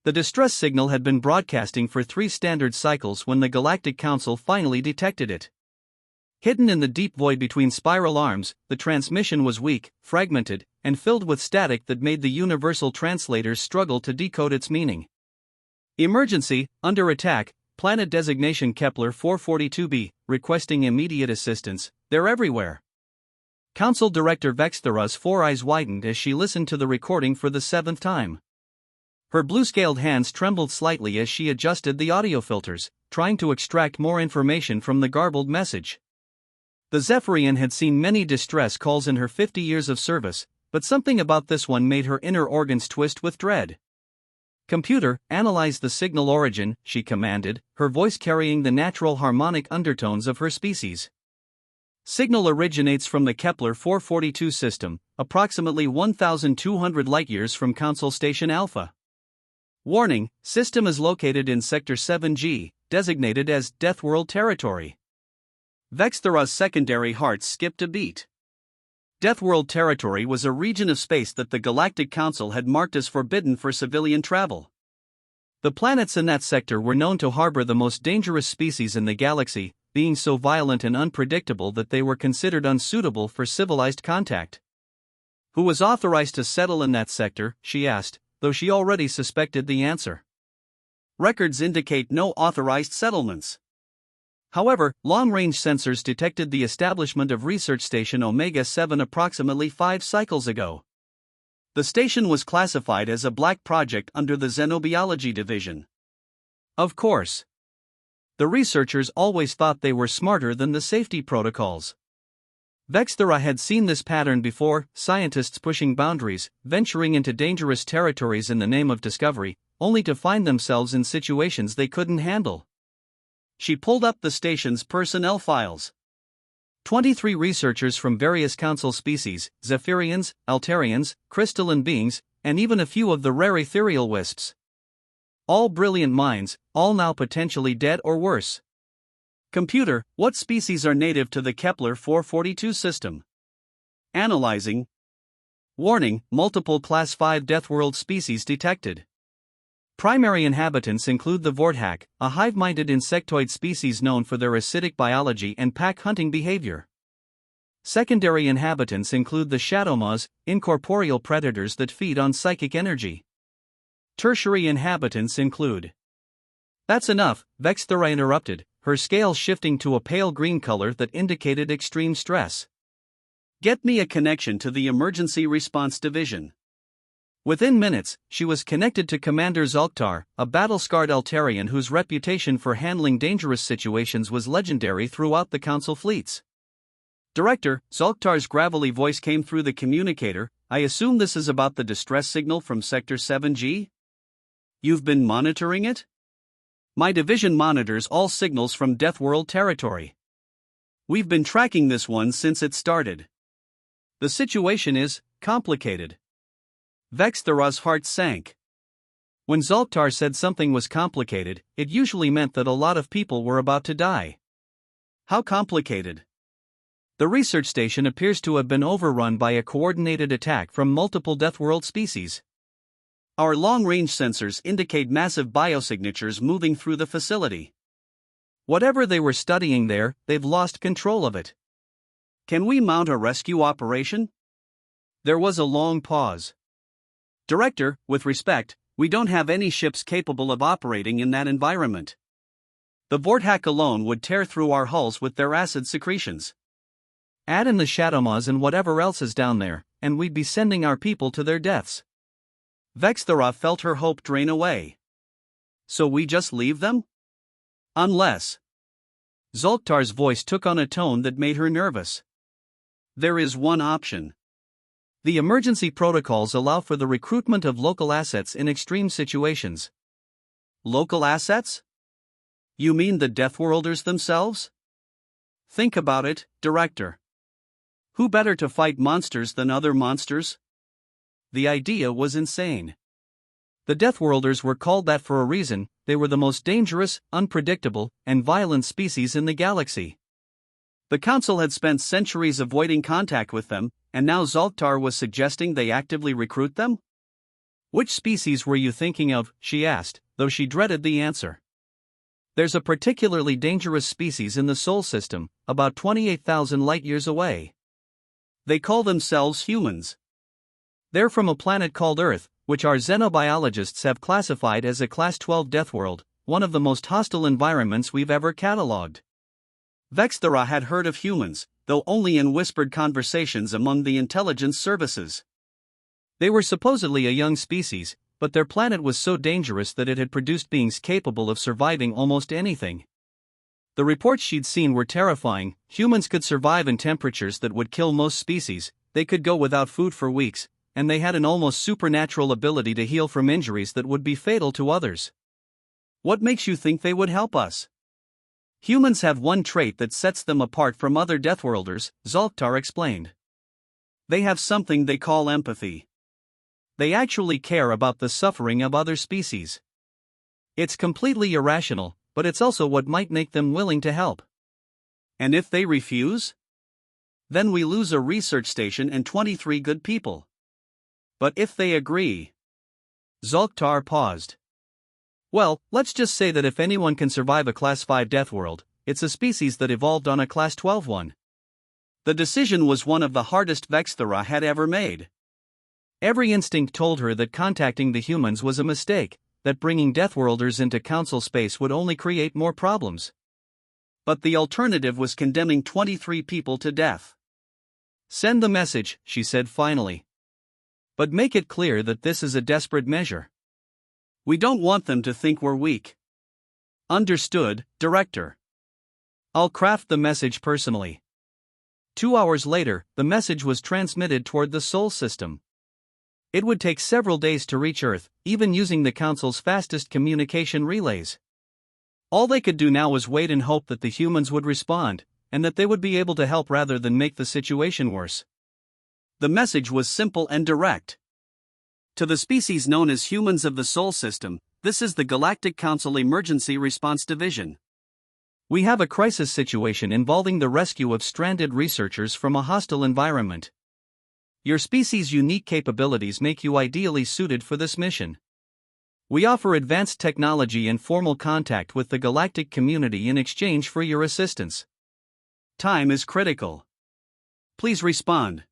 The distress signal had been broadcasting for 3 standard cycles when the Galactic Council finally detected it. Hidden in the deep void between spiral arms, the transmission was weak, fragmented, and filled with static that made the universal translators struggle to decode its meaning. Emergency, under attack, planet designation Kepler 442b, requesting immediate assistance, they're everywhere. Council Director Vexthera's 4 eyes widened as she listened to the recording for the 7th time. Her blue-scaled hands trembled slightly as she adjusted the audio filters, trying to extract more information from the garbled message. The Zephyrian had seen many distress calls in her 50 years of service, but something about this one made her inner organs twist with dread. "Computer, analyze the signal origin," she commanded, her voice carrying the natural harmonic undertones of her species. "Signal originates from the Kepler 442 system, approximately 1,200 light-years from Council Station Alpha. Warning, system is located in Sector 7G, designated as Deathworld Territory." Vexthera's secondary heart skipped a beat. Deathworld Territory was a region of space that the Galactic Council had marked as forbidden for civilian travel. The planets in that sector were known to harbor the most dangerous species in the galaxy, being so violent and unpredictable that they were considered unsuitable for civilized contact. Who was authorized to settle in that sector, she asked, though she already suspected the answer. Records indicate no authorized settlements. However, long-range sensors detected the establishment of Research Station Omega-7 approximately 5 cycles ago. The station was classified as a black project under the Xenobiology Division. Of course. The researchers always thought they were smarter than the safety protocols. Vexthera had seen this pattern before, scientists pushing boundaries, venturing into dangerous territories in the name of discovery, only to find themselves in situations they couldn't handle. She pulled up the station's personnel files. 23 researchers from various council species, Zephyrians, Altarians, crystalline beings, and even a few of the rare ethereal wisps. All brilliant minds, all now potentially dead or worse. "Computer, what species are native to the Kepler 442 system?" Analyzing. Warning, multiple Class 5 Deathworld species detected. Primary inhabitants include the Vorthak, a hive-minded insectoid species known for their acidic biology and pack-hunting behavior. Secondary inhabitants include the Shadowmaws, incorporeal predators that feed on psychic energy. Tertiary inhabitants include... That's enough, Vexthera interrupted, her scales shifting to a pale green color that indicated extreme stress. "Get me a connection to the Emergency Response Division." Within minutes, she was connected to Commander Zolktar, a battle-scarred Altarian whose reputation for handling dangerous situations was legendary throughout the Council fleets. "Director," Zolktar's gravelly voice came through the communicator, "I assume this is about the distress signal from Sector 7G? You've been monitoring it?" "My division monitors all signals from Deathworld Territory. We've been tracking this one since it started. The situation is complicated." Vexthera's heart sank. When Zolktar said something was complicated, it usually meant that a lot of people were about to die. How complicated? The research station appears to have been overrun by a coordinated attack from multiple Deathworld species. Our long-range sensors indicate massive biosignatures moving through the facility. Whatever they were studying there, they've lost control of it. Can we mount a rescue operation? There was a long pause. Director, with respect, we don't have any ships capable of operating in that environment. The Vorthak alone would tear through our hulls with their acid secretions. Add in the Shadowmaws and whatever else is down there, and we'd be sending our people to their deaths. Vexthera felt her hope drain away. So we just leave them? Unless... Zolktar's voice took on a tone that made her nervous. There is one option. The emergency protocols allow for the recruitment of local assets in extreme situations. Local assets? You mean the Deathworlders themselves? Think about it, Director. Who better to fight monsters than other monsters? The idea was insane. The Deathworlders were called that for a reason. They were the most dangerous, unpredictable, and violent species in the galaxy. The Council had spent centuries avoiding contact with them, and now Zolktar was suggesting they actively recruit them? Which species were you thinking of? She asked, though she dreaded the answer. There's a particularly dangerous species in the Sol system, about 28,000 light-years away. They call themselves humans. They're from a planet called Earth, which our xenobiologists have classified as a Class 12 death world, one of the most hostile environments we've ever catalogued. Vexthera had heard of humans, though only in whispered conversations among the intelligence services. They were supposedly a young species, but their planet was so dangerous that it had produced beings capable of surviving almost anything. The reports she'd seen were terrifying. Humans could survive in temperatures that would kill most species, they could go without food for weeks, and they had an almost supernatural ability to heal from injuries that would be fatal to others. What makes you think they would help us? Humans have one trait that sets them apart from other Deathworlders, Zolktar explained. They have something they call empathy. They actually care about the suffering of other species. It's completely irrational, but it's also what might make them willing to help. And if they refuse? Then we lose a research station and 23 good people. But if they agree? Zolktar paused. Well, let's just say that if anyone can survive a Class 5 death world, it's a species that evolved on a Class 12 one. The decision was one of the hardest Vexthera had ever made. Every instinct told her that contacting the humans was a mistake, that bringing Deathworlders into Council space would only create more problems. But the alternative was condemning 23 people to death. Send the message, she said finally. But make it clear that this is a desperate measure. We don't want them to think we're weak. Understood, Director. I'll craft the message personally. 2 hours later, the message was transmitted toward the Sol system. It would take several days to reach Earth, even using the Council's fastest communication relays. All they could do now was wait and hope that the humans would respond, and that they would be able to help rather than make the situation worse. The message was simple and direct. To the species known as humans of the Sol system, this is the Galactic Council Emergency Response Division. We have a crisis situation involving the rescue of stranded researchers from a hostile environment. Your species' unique capabilities make you ideally suited for this mission. We offer advanced technology and formal contact with the galactic community in exchange for your assistance. Time is critical. Please respond.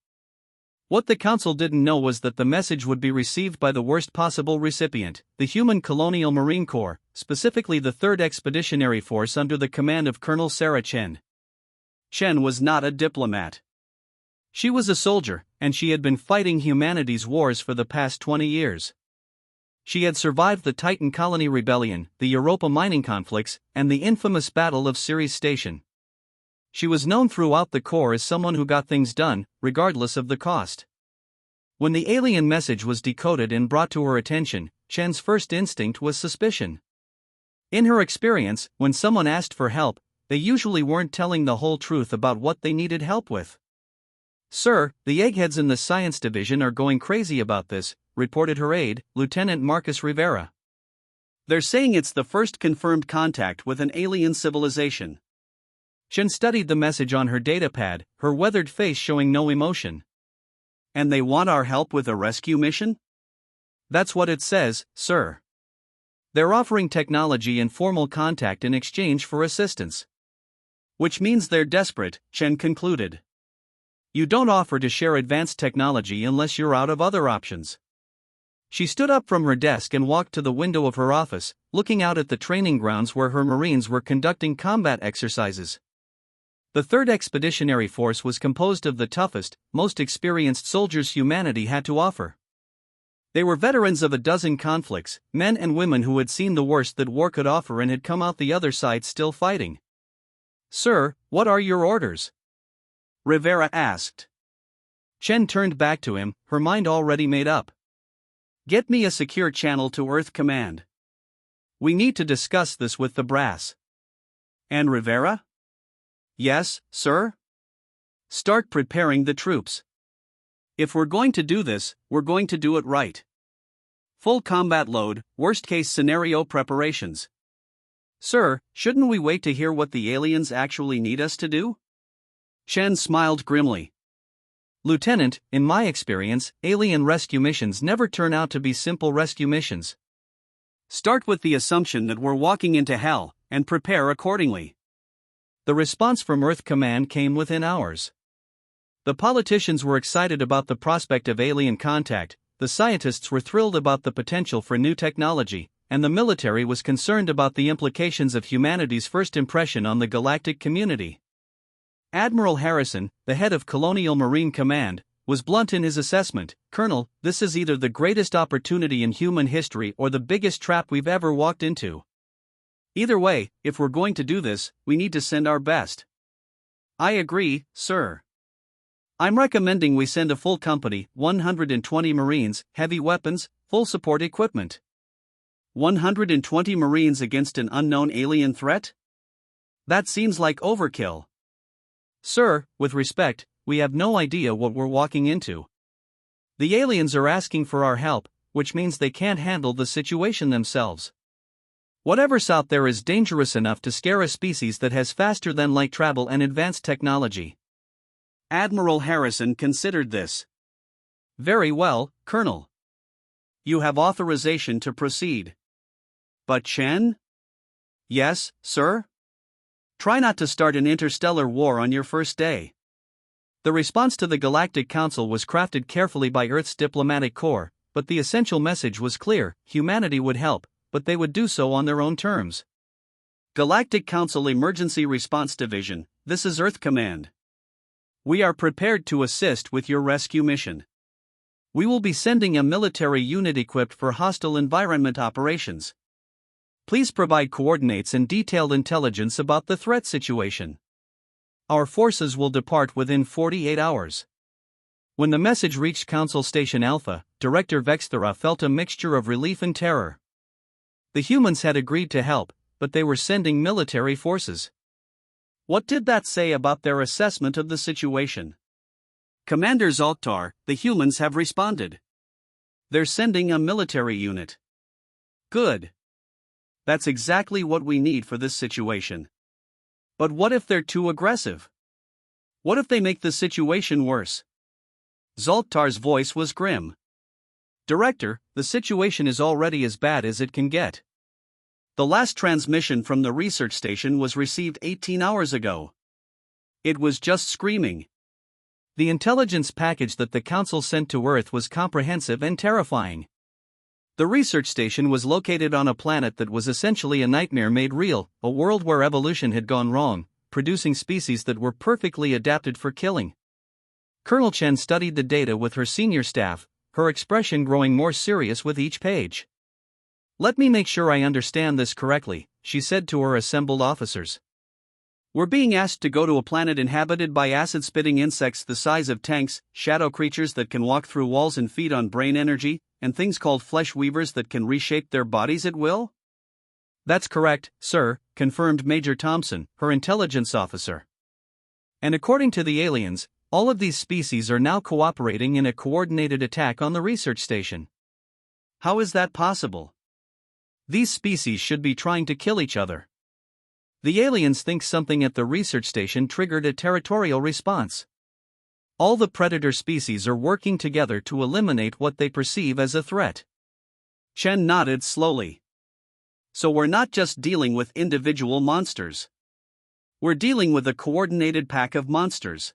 What the Council didn't know was that the message would be received by the worst possible recipient, the human Colonial Marine Corps, specifically the 3rd Expeditionary Force under the command of Colonel Sarah Chen. Chen was not a diplomat. She was a soldier, and she had been fighting humanity's wars for the past 20 years. She had survived the Titan Colony Rebellion, the Europa mining conflicts, and the infamous Battle of Ceres Station. She was known throughout the Corps as someone who got things done, regardless of the cost. When the alien message was decoded and brought to her attention, Chen's first instinct was suspicion. In her experience, when someone asked for help, they usually weren't telling the whole truth about what they needed help with. Sir, the eggheads in the science division are going crazy about this, reported her aide, Lieutenant Marcus Rivera. They're saying it's the first confirmed contact with an alien civilization. Chen studied the message on her datapad, her weathered face showing no emotion. And they want our help with a rescue mission? That's what it says, sir. They're offering technology and formal contact in exchange for assistance. Which means they're desperate, Chen concluded. You don't offer to share advanced technology unless you're out of other options. She stood up from her desk and walked to the window of her office, looking out at the training grounds where her Marines were conducting combat exercises. The 3rd Expeditionary Force was composed of the toughest, most experienced soldiers humanity had to offer. They were veterans of a dozen conflicts, men and women who had seen the worst that war could offer and had come out the other side still fighting. Sir, what are your orders? Rivera asked. Chen turned back to him, her mind already made up. Get me a secure channel to Earth Command. We need to discuss this with the brass. And Rivera? Yes, sir? Start preparing the troops. If we're going to do this, we're going to do it right. Full combat load, worst-case scenario preparations. Sir, shouldn't we wait to hear what the aliens actually need us to do? Chen smiled grimly. Lieutenant, in my experience, alien rescue missions never turn out to be simple rescue missions. Start with the assumption that we're walking into hell, and prepare accordingly. The response from Earth Command came within hours. The politicians were excited about the prospect of alien contact, the scientists were thrilled about the potential for new technology, and the military was concerned about the implications of humanity's first impression on the galactic community. Admiral Harrison, the head of Colonial Marine Command, was blunt in his assessment. "Colonel, this is either the greatest opportunity in human history or the biggest trap we've ever walked into. Either way, if we're going to do this, we need to send our best." "I agree, sir. I'm recommending we send a full company, 120 Marines, heavy weapons, full support equipment." 120 Marines against an unknown alien threat? That seems like overkill. "Sir, with respect, we have no idea what we're walking into. The aliens are asking for our help, which means they can't handle the situation themselves. Whatever's out there is dangerous enough to scare a species that has faster than light travel and advanced technology." Admiral Harrison considered this. "Very well, Colonel. You have authorization to proceed. But Chen?" "Yes, sir?" "Try not to start an interstellar war on your first day." The response to the Galactic Council was crafted carefully by Earth's diplomatic corps, but the essential message was clear: humanity would help, but they would do so on their own terms. "Galactic Council Emergency Response Division, this is Earth Command. We are prepared to assist with your rescue mission. We will be sending a military unit equipped for hostile environment operations. Please provide coordinates and detailed intelligence about the threat situation. Our forces will depart within 48 hours. When the message reached Council Station Alpha, Director Vexthera felt a mixture of relief and terror. The humans had agreed to help, but they were sending military forces. What did that say about their assessment of the situation? "Commander Zoltar, the humans have responded. They're sending a military unit." "Good. That's exactly what we need for this situation. But what if they're too aggressive? What if they make the situation worse?" Zoltar's voice was grim. "Director, the situation is already as bad as it can get. The last transmission from the research station was received 18 hours ago. It was just screaming." The intelligence package that the Council sent to Earth was comprehensive and terrifying. The research station was located on a planet that was essentially a nightmare made real, a world where evolution had gone wrong, producing species that were perfectly adapted for killing. Colonel Chen studied the data with her senior staff, her expression growing more serious with each page. "Let me make sure I understand this correctly," she said to her assembled officers. "We're being asked to go to a planet inhabited by acid-spitting insects the size of tanks, shadow creatures that can walk through walls and feed on brain energy, and things called flesh weavers that can reshape their bodies at will?" "That's correct, sir," confirmed Major Thompson, her intelligence officer. "And according to the aliens, all of these species are now cooperating in a coordinated attack on the research station." "How is that possible?" "These species should be trying to kill each other. The aliens think something at the research station triggered a territorial response. All the predator species are working together to eliminate what they perceive as a threat." Chen nodded slowly. "So we're not just dealing with individual monsters. We're dealing with a coordinated pack of monsters."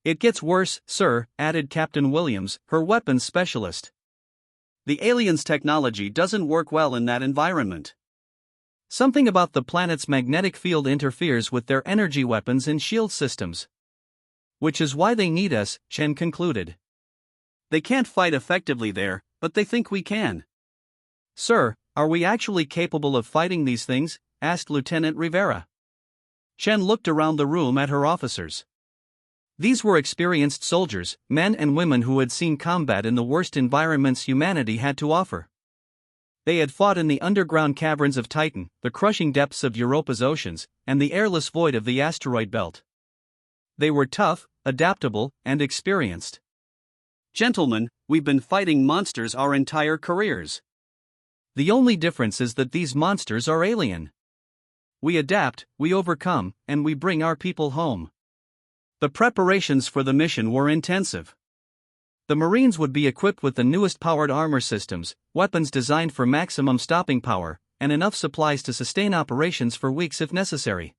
"It gets worse, sir," added Captain Williams, her weapons specialist. "The aliens' technology doesn't work well in that environment. Something about the planet's magnetic field interferes with their energy weapons and shield systems. Which is why they need us," Chen concluded. "They can't fight effectively there, but they think we can." "Sir, are we actually capable of fighting these things?" asked Lieutenant Rivera. Chen looked around the room at her officers. These were experienced soldiers, men and women who had seen combat in the worst environments humanity had to offer. They had fought in the underground caverns of Titan, the crushing depths of Europa's oceans, and the airless void of the asteroid belt. They were tough, adaptable, and experienced. "Gentlemen, we've been fighting monsters our entire careers. The only difference is that these monsters are alien. We adapt, we overcome, and we bring our people home. The preparations for the mission were intensive. The Marines would be equipped with the newest powered armor systems, weapons designed for maximum stopping power, and enough supplies to sustain operations for weeks if necessary.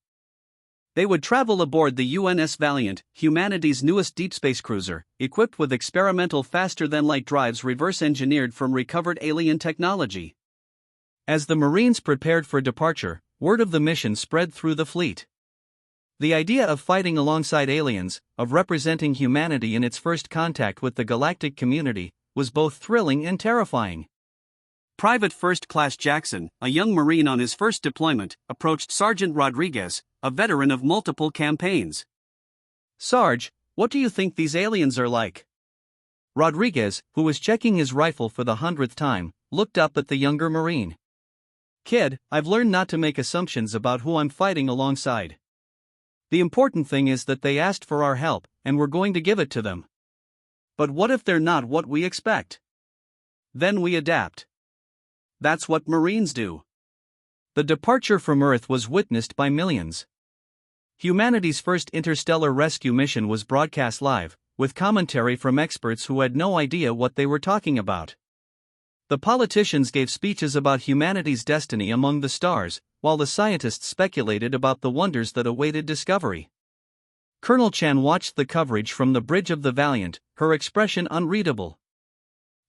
They would travel aboard the UNS Valiant, humanity's newest deep space cruiser, equipped with experimental faster-than-light drives reverse-engineered from recovered alien technology. As the Marines prepared for departure, word of the mission spread through the fleet. The idea of fighting alongside aliens, of representing humanity in its first contact with the galactic community, was both thrilling and terrifying. Private First Class Jackson, a young Marine on his first deployment, approached Sergeant Rodriguez, a veteran of multiple campaigns. "Sarge, what do you think these aliens are like?" Rodriguez, who was checking his rifle for the 100th time, looked up at the younger Marine. "Kid, I've learned not to make assumptions about who I'm fighting alongside. The important thing is that they asked for our help, and we're going to give it to them. But what if they're not what we expect? Then we adapt. That's what Marines do." The departure from Earth was witnessed by millions. Humanity's first interstellar rescue mission was broadcast live, with commentary from experts who had no idea what they were talking about. The politicians gave speeches about humanity's destiny among the stars, while the scientists speculated about the wonders that awaited discovery. Colonel Chen watched the coverage from the bridge of the Valiant, her expression unreadable.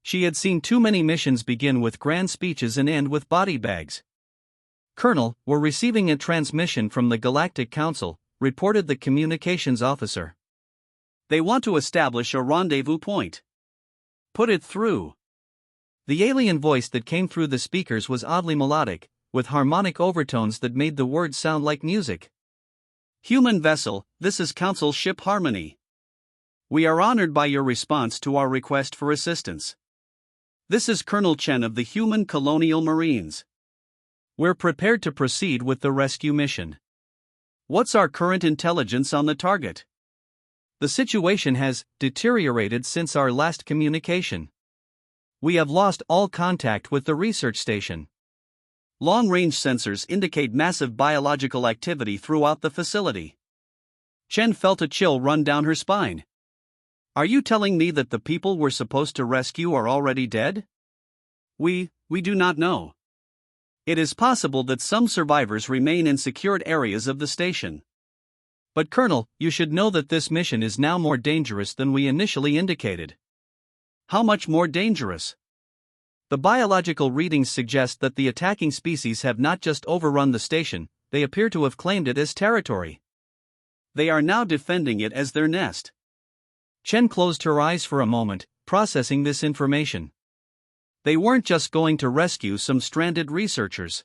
She had seen too many missions begin with grand speeches and end with body bags. "Colonel, we're receiving a transmission from the Galactic Council," reported the communications officer. "They want to establish a rendezvous point. Put it through." The alien voice that came through the speakers was oddly melodic, with harmonic overtones that made the words sound like music. "Human vessel, this is Council Ship Harmony. We are honored by your response to our request for assistance. This is Colonel Chen of the Human Colonial Marines. We're prepared to proceed with the rescue mission. What's our current intelligence on the target? The situation has deteriorated since our last communication. We have lost all contact with the research station. Long-range sensors indicate massive biological activity throughout the facility." Chen felt a chill run down her spine. "Are you telling me that the people we're supposed to rescue are already dead?" We do not know. It is possible that some survivors remain in secured areas of the station. But Colonel, you should know that this mission is now more dangerous than we initially indicated." "How much more dangerous?" "The biological readings suggest that the attacking species have not just overrun the station, they appear to have claimed it as territory. They are now defending it as their nest." Chen closed her eyes for a moment, processing this information. They weren't just going to rescue some stranded researchers.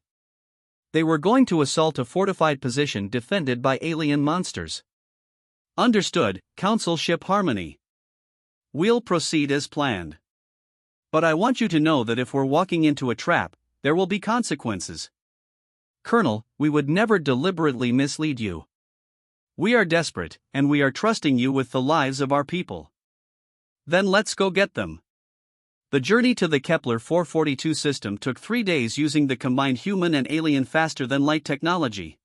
They were going to assault a fortified position defended by alien monsters. "Understood, Council Ship Harmony. We'll proceed as planned. But I want you to know that if we're walking into a trap, there will be consequences." "Colonel, we would never deliberately mislead you. We are desperate, and we are trusting you with the lives of our people." "Then let's go get them." The journey to the Kepler 442 system took 3 days using the combined human and alien faster-than-light technology.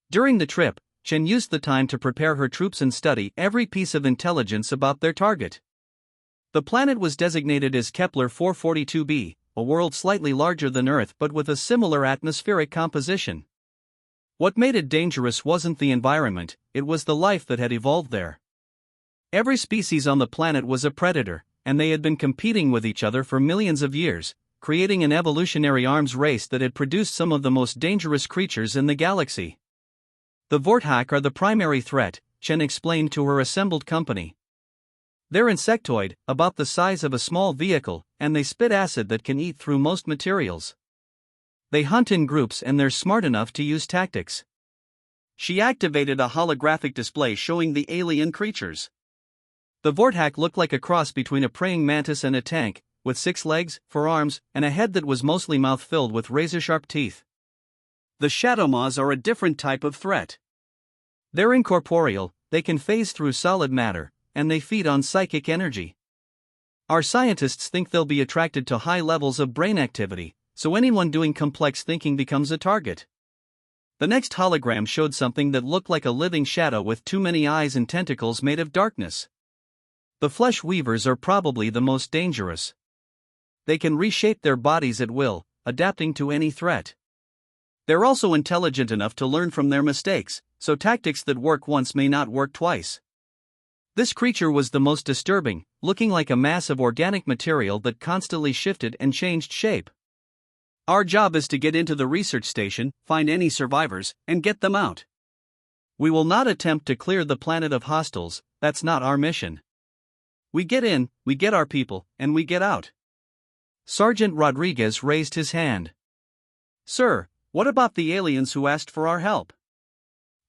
During the trip, Chen used the time to prepare her troops and study every piece of intelligence about their target. The planet was designated as Kepler 442b, a world slightly larger than Earth but with a similar atmospheric composition. What made it dangerous wasn't the environment, it was the life that had evolved there. Every species on the planet was a predator, and they had been competing with each other for millions of years, creating an evolutionary arms race that had produced some of the most dangerous creatures in the galaxy. "The Vorthak are the primary threat," Chen explained to her assembled company. "They're insectoid, about the size of a small vehicle, and they spit acid that can eat through most materials. They hunt in groups and they're smart enough to use tactics." She activated a holographic display showing the alien creatures. The Vorthak looked like a cross between a praying mantis and a tank, with 6 legs, 4 arms, and a head that was mostly mouth filled with razor-sharp teeth. The Shadowmaws are a different type of threat. They're incorporeal, they can phase through solid matter, and they feed on psychic energy. Our scientists think they'll be attracted to high levels of brain activity, so anyone doing complex thinking becomes a target. The next hologram showed something that looked like a living shadow with too many eyes and tentacles made of darkness. The flesh weavers are probably the most dangerous. They can reshape their bodies at will, adapting to any threat. They're also intelligent enough to learn from their mistakes, so tactics that work once may not work twice. This creature was the most disturbing, looking like a mass of organic material that constantly shifted and changed shape. Our job is to get into the research station, find any survivors, and get them out. We will not attempt to clear the planet of hostiles, that's not our mission. We get in, we get our people, and we get out. Sergeant Rodriguez raised his hand. Sir, what about the aliens who asked for our help?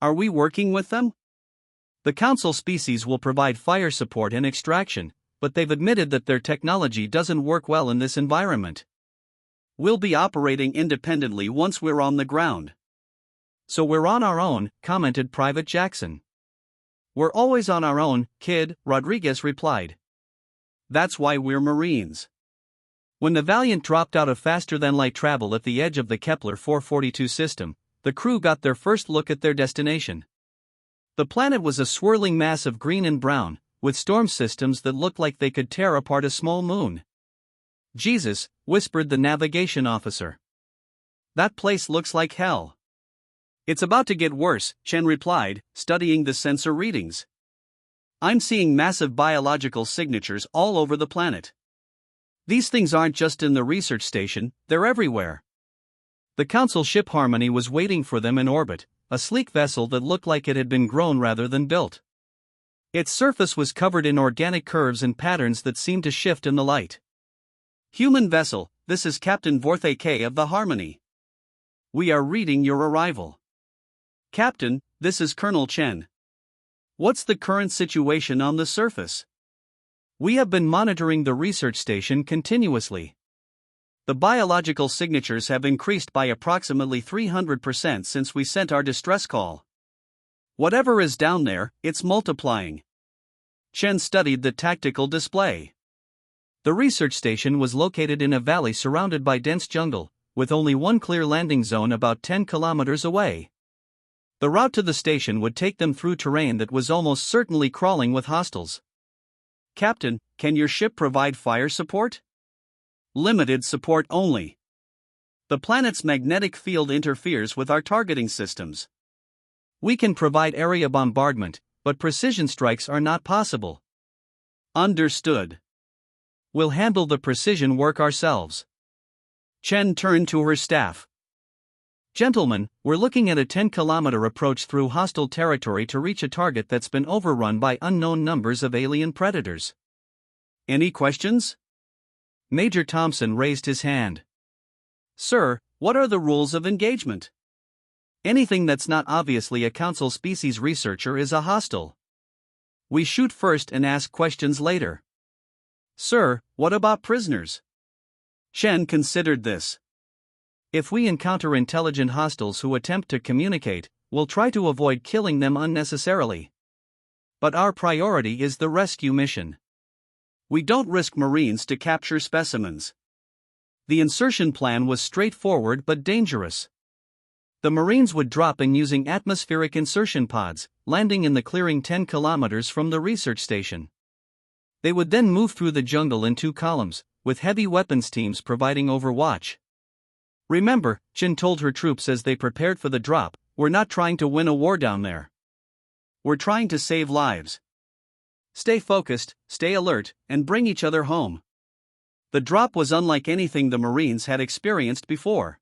Are we working with them? The Council species will provide fire support and extraction, but they've admitted that their technology doesn't work well in this environment. We'll be operating independently once we're on the ground. So we're on our own, commented Private Jackson. We're always on our own, kid, Rodriguez replied. That's why we're Marines. When the Valiant dropped out of faster-than-light travel at the edge of the Kepler 442 system, the crew got their first look at their destination. The planet was a swirling mass of green and brown, with storm systems that looked like they could tear apart a small moon. Jesus, whispered the navigation officer. That place looks like hell. It's about to get worse, Chen replied, studying the sensor readings. I'm seeing massive biological signatures all over the planet. These things aren't just in the research station, they're everywhere. The Council ship Harmony was waiting for them in orbit, a sleek vessel that looked like it had been grown rather than built. Its surface was covered in organic curves and patterns that seemed to shift in the light. Human vessel, this is Captain Vorthe K of the Harmony. We are reading your arrival. Captain, this is Colonel Chen. What's the current situation on the surface? We have been monitoring the research station continuously. The biological signatures have increased by approximately 300% since we sent our distress call. Whatever is down there, it's multiplying. Chen studied the tactical display. The research station was located in a valley surrounded by dense jungle, with only one clear landing zone about 10 kilometers away. The route to the station would take them through terrain that was almost certainly crawling with hostiles. Captain, can your ship provide fire support? Limited support only. The planet's magnetic field interferes with our targeting systems. We can provide area bombardment, but precision strikes are not possible. Understood. We'll handle the precision work ourselves. Chen turned to her staff. Gentlemen, we're looking at a 10-kilometer approach through hostile territory to reach a target that's been overrun by unknown numbers of alien predators. Any questions? Major Thompson raised his hand. Sir, what are the rules of engagement? Anything that's not obviously a Council species researcher is a hostile. We shoot first and ask questions later. Sir, what about prisoners? Chen considered this. If we encounter intelligent hostiles who attempt to communicate, we'll try to avoid killing them unnecessarily. But our priority is the rescue mission. We don't risk Marines to capture specimens. The insertion plan was straightforward but dangerous. The Marines would drop in using atmospheric insertion pods, landing in the clearing 10 kilometers from the research station. They would then move through the jungle in 2 columns, with heavy weapons teams providing overwatch. Remember, Chen told her troops as they prepared for the drop, we're not trying to win a war down there. We're trying to save lives. Stay focused, stay alert, and bring each other home. The drop was unlike anything the Marines had experienced before.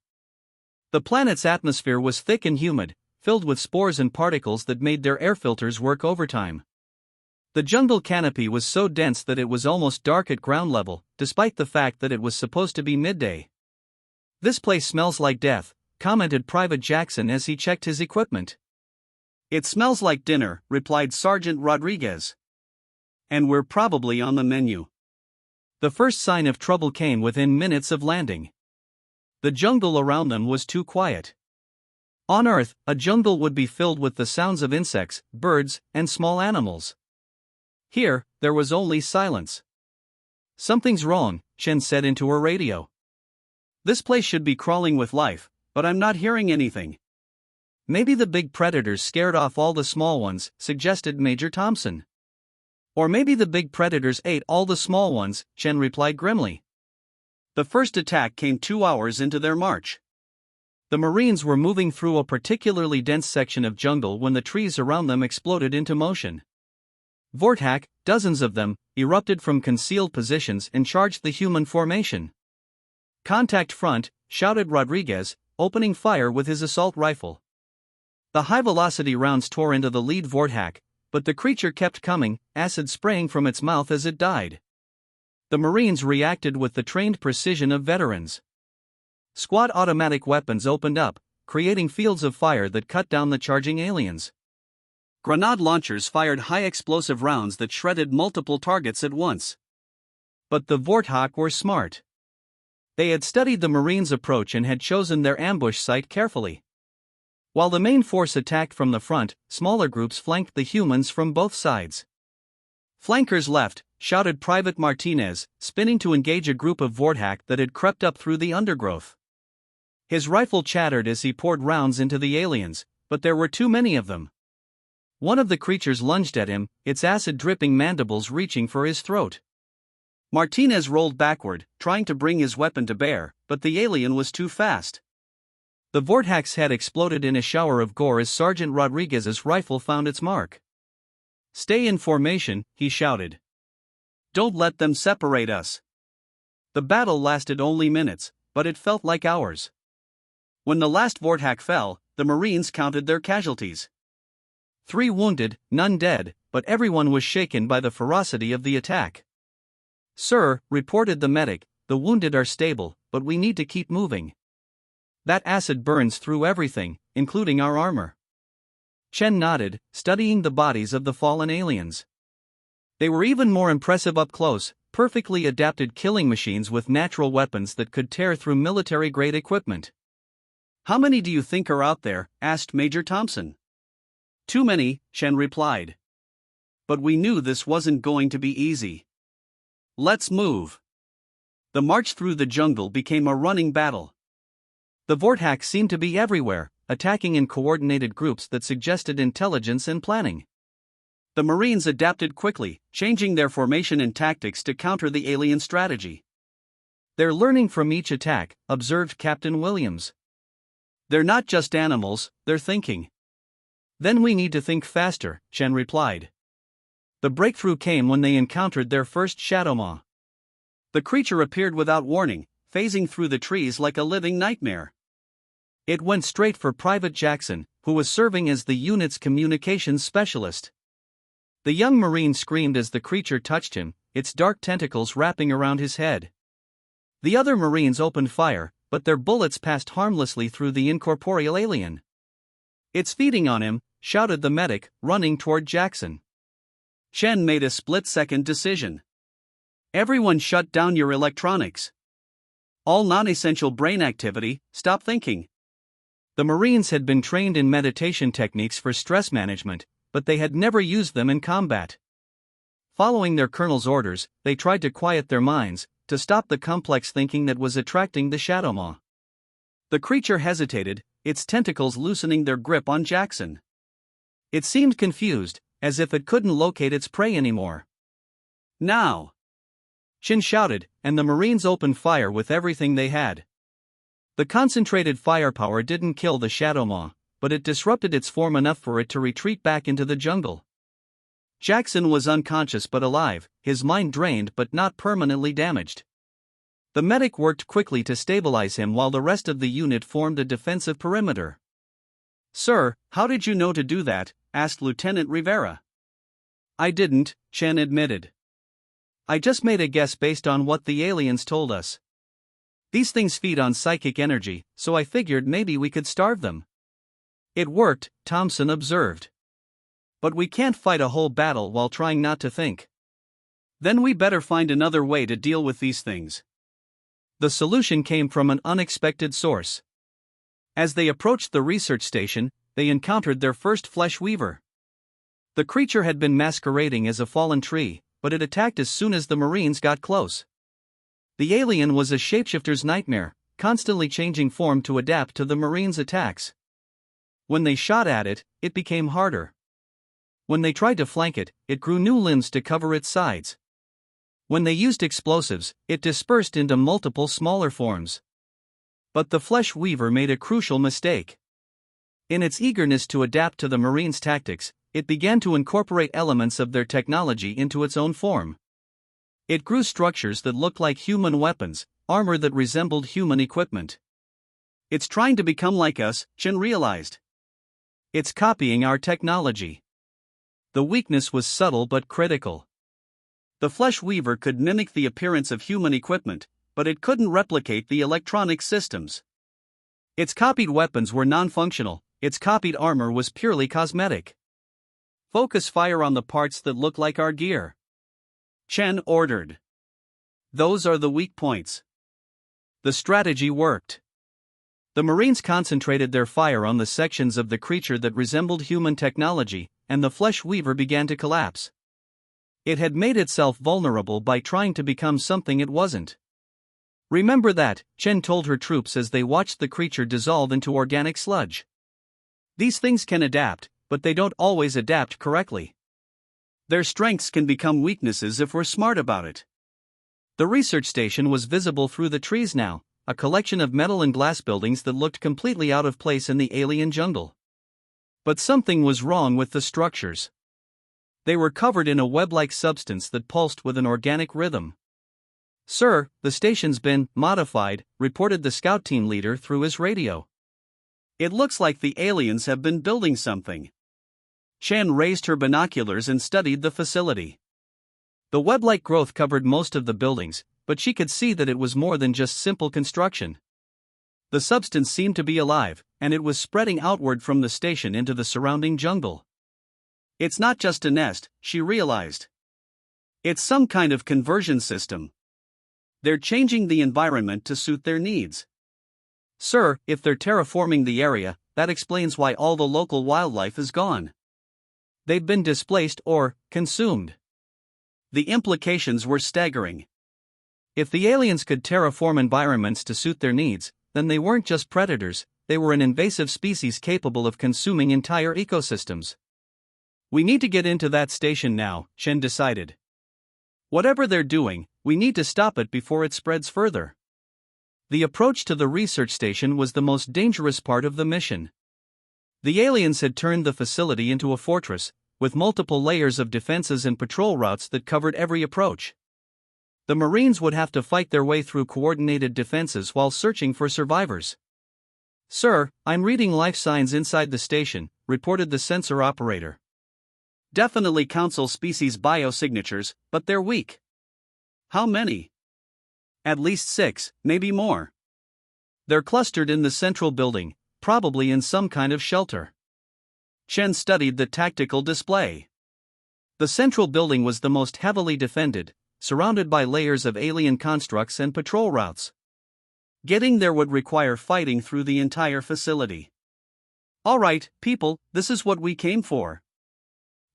The planet's atmosphere was thick and humid, filled with spores and particles that made their air filters work overtime. The jungle canopy was so dense that it was almost dark at ground level, despite the fact that it was supposed to be midday. This place smells like death, commented Private Jackson as he checked his equipment. It smells like dinner, replied Sergeant Rodriguez. And we're probably on the menu. The first sign of trouble came within minutes of landing. The jungle around them was too quiet. On Earth, a jungle would be filled with the sounds of insects, birds, and small animals. Here, there was only silence. Something's wrong, Chen said into her radio. This place should be crawling with life, but I'm not hearing anything. Maybe the big predators scared off all the small ones, suggested Major Thompson. Or maybe the big predators ate all the small ones, Chen replied grimly. The first attack came 2 hours into their march. The Marines were moving through a particularly dense section of jungle when the trees around them exploded into motion. Vorthak, dozens of them, erupted from concealed positions and charged the human formation. "Contact front," shouted Rodriguez, opening fire with his assault rifle. The high-velocity rounds tore into the lead Vorthak, but the creature kept coming, acid spraying from its mouth as it died. The Marines reacted with the trained precision of veterans. Squad automatic weapons opened up, creating fields of fire that cut down the charging aliens. Grenade launchers fired high-explosive rounds that shredded multiple targets at once. But the Vorthak were smart. They had studied the Marines' approach and had chosen their ambush site carefully. While the main force attacked from the front, smaller groups flanked the humans from both sides. "Flankers left," shouted Private Martinez, spinning to engage a group of Vorthak that had crept up through the undergrowth. His rifle chattered as he poured rounds into the aliens, but there were too many of them. One of the creatures lunged at him, its acid-dripping mandibles reaching for his throat. Martinez rolled backward, trying to bring his weapon to bear, but the alien was too fast. The Vorthak's head exploded in a shower of gore as Sergeant Rodriguez's rifle found its mark. "Stay in formation," he shouted. "Don't let them separate us." The battle lasted only minutes, but it felt like hours. When the last Vorthak fell, the Marines counted their casualties. 3 wounded, none dead, but everyone was shaken by the ferocity of the attack. "Sir," reported the medic, "the wounded are stable, but we need to keep moving. That acid burns through everything, including our armor." Chen nodded, studying the bodies of the fallen aliens. They were even more impressive up close, perfectly adapted killing machines with natural weapons that could tear through military-grade equipment. "How many do you think are out there?" asked Major Thompson. "Too many," Chen replied. "But we knew this wasn't going to be easy. Let's move." The march through the jungle became a running battle. The Vorthak seemed to be everywhere, attacking in coordinated groups that suggested intelligence and planning. The Marines adapted quickly, changing their formation and tactics to counter the alien strategy. "They're learning from each attack," observed Captain Williams. "They're not just animals, they're thinking." "Then we need to think faster," Chen replied. The breakthrough came when they encountered their first Shadow Maw. The creature appeared without warning, phasing through the trees like a living nightmare. It went straight for Private Jackson, who was serving as the unit's communications specialist. The young Marine screamed as the creature touched him, its dark tentacles wrapping around his head. The other Marines opened fire, but their bullets passed harmlessly through the incorporeal alien. "It's feeding on him," shouted the medic, running toward Jackson. Chen made a split-second decision. "Everyone shut down your electronics. All non-essential brain activity, stop thinking." The Marines had been trained in meditation techniques for stress management, but they had never used them in combat. Following their colonel's orders, they tried to quiet their minds, to stop the complex thinking that was attracting the Shadow Maw. The creature hesitated, its tentacles loosening their grip on Jackson. It seemed confused, as if it couldn't locate its prey anymore. "Now!" Chen shouted, and the Marines opened fire with everything they had. The concentrated firepower didn't kill the Shadow Maw, but it disrupted its form enough for it to retreat back into the jungle. Jackson was unconscious but alive, his mind drained but not permanently damaged. The medic worked quickly to stabilize him while the rest of the unit formed a defensive perimeter. "Sir, how did you know to do that?" asked Lieutenant Rivera. "I didn't," Chen admitted. "I just made a guess based on what the aliens told us. These things feed on psychic energy, so I figured maybe we could starve them." "It worked," Thompson observed. "But we can't fight a whole battle while trying not to think. Then we better find another way to deal with these things." The solution came from an unexpected source. As they approached the research station, they encountered their first flesh weaver. The creature had been masquerading as a fallen tree, but it attacked as soon as the Marines got close. The alien was a shapeshifter's nightmare, constantly changing form to adapt to the Marines' attacks. When they shot at it, it became harder. When they tried to flank it, it grew new limbs to cover its sides. When they used explosives, it dispersed into multiple smaller forms. But the Flesh Weaver made a crucial mistake. In its eagerness to adapt to the Marines' tactics, it began to incorporate elements of their technology into its own form. It grew structures that looked like human weapons, armor that resembled human equipment. It's trying to become like us, Chen realized. It's copying our technology. The weakness was subtle but critical. The Flesh Weaver could mimic the appearance of human equipment, but it couldn't replicate the electronic systems. Its copied weapons were non-functional, its copied armor was purely cosmetic. Focus fire on the parts that look like our gear, Chen ordered. Those are the weak points. The strategy worked. The Marines concentrated their fire on the sections of the creature that resembled human technology, and the Flesh Weaver began to collapse. It had made itself vulnerable by trying to become something it wasn't. Remember that, Chen told her troops as they watched the creature dissolve into organic sludge. These things can adapt, but they don't always adapt correctly. Their strengths can become weaknesses if we're smart about it. The research station was visible through the trees now, a collection of metal and glass buildings that looked completely out of place in the alien jungle. But something was wrong with the structures. They were covered in a web-like substance that pulsed with an organic rhythm. "Sir, the station's been modified," reported the scout team leader through his radio. "It looks like the aliens have been building something." Chen raised her binoculars and studied the facility. The web-like growth covered most of the buildings, but she could see that it was more than just simple construction. The substance seemed to be alive, and it was spreading outward from the station into the surrounding jungle. It's not just a nest, she realized. It's some kind of conversion system. They're changing the environment to suit their needs. "Sir, if they're terraforming the area, that explains why all the local wildlife is gone. They've been displaced or consumed." The implications were staggering. If the aliens could terraform environments to suit their needs, then they weren't just predators, they were an invasive species capable of consuming entire ecosystems. "We need to get into that station now," Chen decided. "Whatever they're doing, we need to stop it before it spreads further." The approach to the research station was the most dangerous part of the mission. The aliens had turned the facility into a fortress, with multiple layers of defenses and patrol routes that covered every approach. The Marines would have to fight their way through coordinated defenses while searching for survivors. "Sir, I'm reading life signs inside the station," reported the sensor operator. "Definitely council species biosignatures, but they're weak." "How many?" "At least 6, maybe more. They're clustered in the central building, probably in some kind of shelter." Chen studied the tactical display. The central building was the most heavily defended, surrounded by layers of alien constructs and patrol routes. Getting there would require fighting through the entire facility. "All right, people, this is what we came for.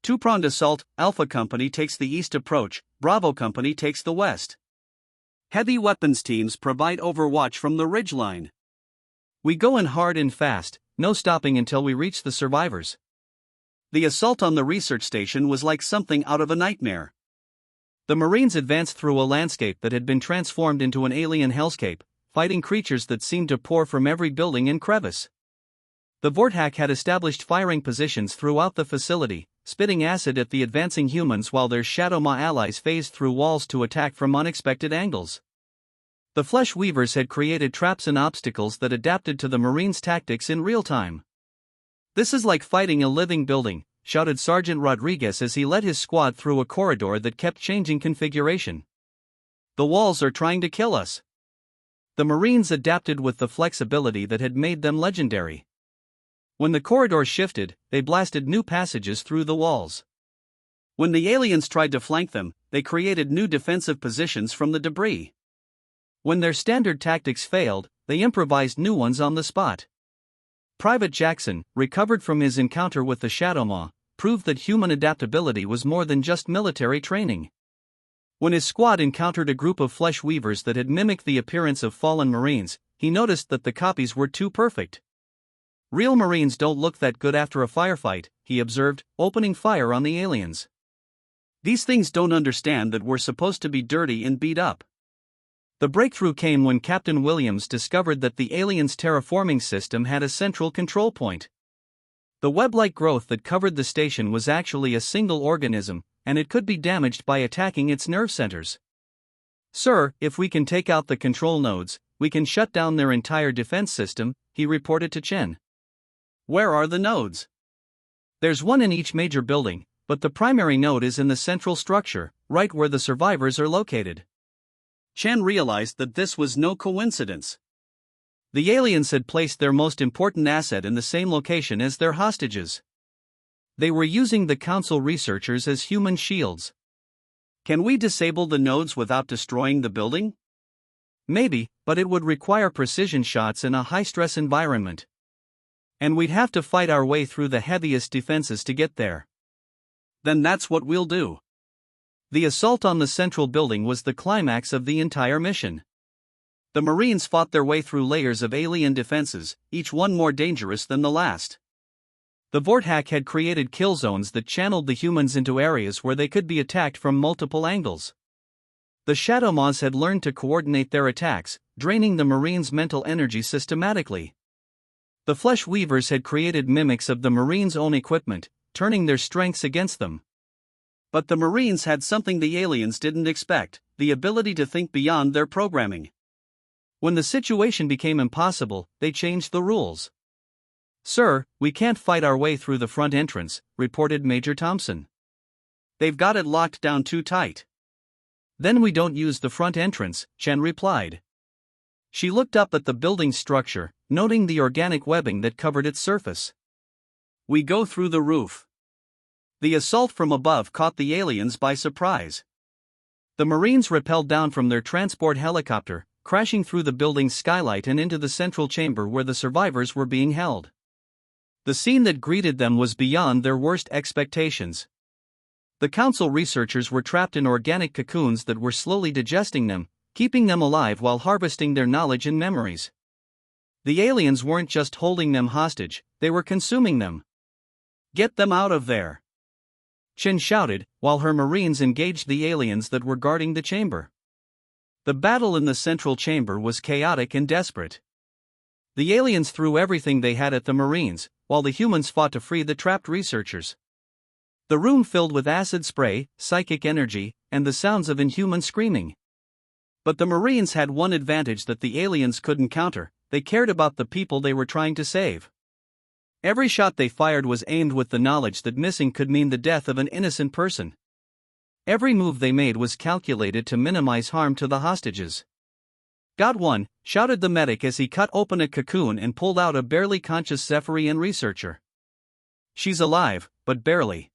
Two-pronged assault, Alpha Company takes the east approach, Bravo Company takes the west. Heavy weapons teams provide overwatch from the ridgeline. We go in hard and fast, no stopping until we reach the survivors." The assault on the research station was like something out of a nightmare. The Marines advanced through a landscape that had been transformed into an alien hellscape, fighting creatures that seemed to pour from every building and crevice. The Vortak had established firing positions throughout the facility, spitting acid at the advancing humans while their Shadow Maw allies phased through walls to attack from unexpected angles. The Flesh Weavers had created traps and obstacles that adapted to the Marines' tactics in real time. "This is like fighting a living building," shouted Sergeant Rodriguez as he led his squad through a corridor that kept changing configuration. "The walls are trying to kill us." The Marines adapted with the flexibility that had made them legendary. When the corridor shifted, they blasted new passages through the walls. When the aliens tried to flank them, they created new defensive positions from the debris. When their standard tactics failed, they improvised new ones on the spot. Private Jackson, recovered from his encounter with the Shadow Maw, proved that human adaptability was more than just military training. When his squad encountered a group of Flesh Weavers that had mimicked the appearance of fallen Marines, he noticed that the copies were too perfect. Real Marines don't look that good after a firefight, he observed, opening fire on the aliens. These things don't understand that we're supposed to be dirty and beat up. The breakthrough came when Captain Williams discovered that the aliens' terraforming system had a central control point. The web-like growth that covered the station was actually a single organism, and it could be damaged by attacking its nerve centers. Sir, if we can take out the control nodes, we can shut down their entire defense system, he reported to Chen. Where are the nodes? There's one in each major building, but the primary node is in the central structure, right where the survivors are located. Chen realized that this was no coincidence. The aliens had placed their most important asset in the same location as their hostages. They were using the Council researchers as human shields. Can we disable the nodes without destroying the building? Maybe, but it would require precision shots in a high-stress environment. And we'd have to fight our way through the heaviest defenses to get there. Then that's what we'll do. The assault on the central building was the climax of the entire mission. The Marines fought their way through layers of alien defenses, each one more dangerous than the last. The Vorthack had created kill zones that channeled the humans into areas where they could be attacked from multiple angles. The Shadowmaws had learned to coordinate their attacks, draining the Marines' mental energy systematically. The Flesh Weavers had created mimics of the Marines' own equipment, turning their strengths against them. But the Marines had something the aliens didn't expect, the ability to think beyond their programming. When the situation became impossible, they changed the rules. Sir, we can't fight our way through the front entrance, reported Major Thompson. They've got it locked down too tight. Then we don't use the front entrance, Chen replied. She looked up at the building's structure, noting the organic webbing that covered its surface. We go through the roof. The assault from above caught the aliens by surprise. The Marines rappelled down from their transport helicopter, crashing through the building's skylight and into the central chamber where the survivors were being held. The scene that greeted them was beyond their worst expectations. The Council researchers were trapped in organic cocoons that were slowly digesting them, keeping them alive while harvesting their knowledge and memories. The aliens weren't just holding them hostage, they were consuming them. Get them out of there! Chen shouted, while her Marines engaged the aliens that were guarding the chamber. The battle in the central chamber was chaotic and desperate. The aliens threw everything they had at the Marines, while the humans fought to free the trapped researchers. The room filled with acid spray, psychic energy, and the sounds of inhuman screaming. But the Marines had one advantage that the aliens couldn't counter: they cared about the people they were trying to save. Every shot they fired was aimed with the knowledge that missing could mean the death of an innocent person. Every move they made was calculated to minimize harm to the hostages. Got one, shouted the medic as he cut open a cocoon and pulled out a barely conscious Zephyrian researcher. She's alive, but barely.